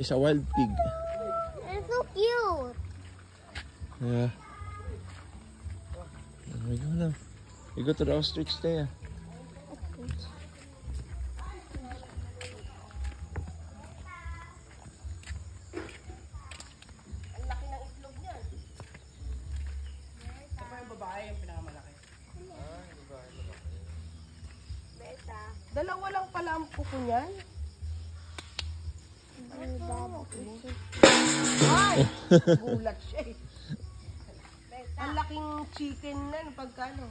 It's a wild pig. It's so cute. Yeah. We go now. We go to the ostrich there. Ang laki ng itlog niyan. Ito pa yung babae, yung pinakamalaki. Beta. Dalawa lang pala ang puko niyan. Ay! Gulat siya eh. Ang laking chicken na, pagkano?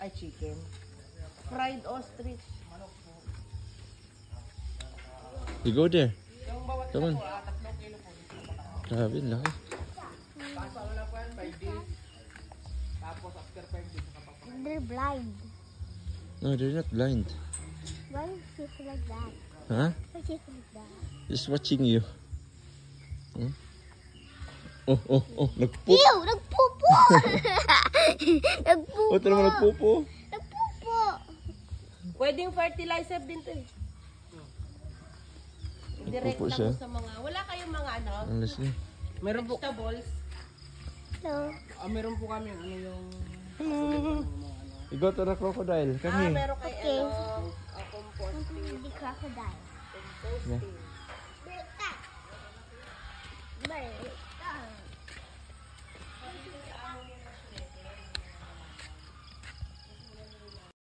Ay, chicken. Fried ostrich. You go there. Yung bawat Come on. po, 3 kilo po. Grabe, laki. Kaso wala po yan, 5 days. Tapos after 5 days, nakapapakain. They're blind. No, they're not blind. Why is she like that? Huh? Why is she like that? Just watching you. Hmm? Oh, nagpoop. Ew! Nagpupo! Nagpupo! Oh, ito naman nagpupo. Nagpupo! Pwedeng fertilizer din to eh. Direct Nagpupo lang siya. po sa mga, wala kayong mga ano, Honestly. meron po vegetables. So, Meron po kami ano yung You go to the crocodile. Come here. meron kay Okay. composting. the crocodile. Composting.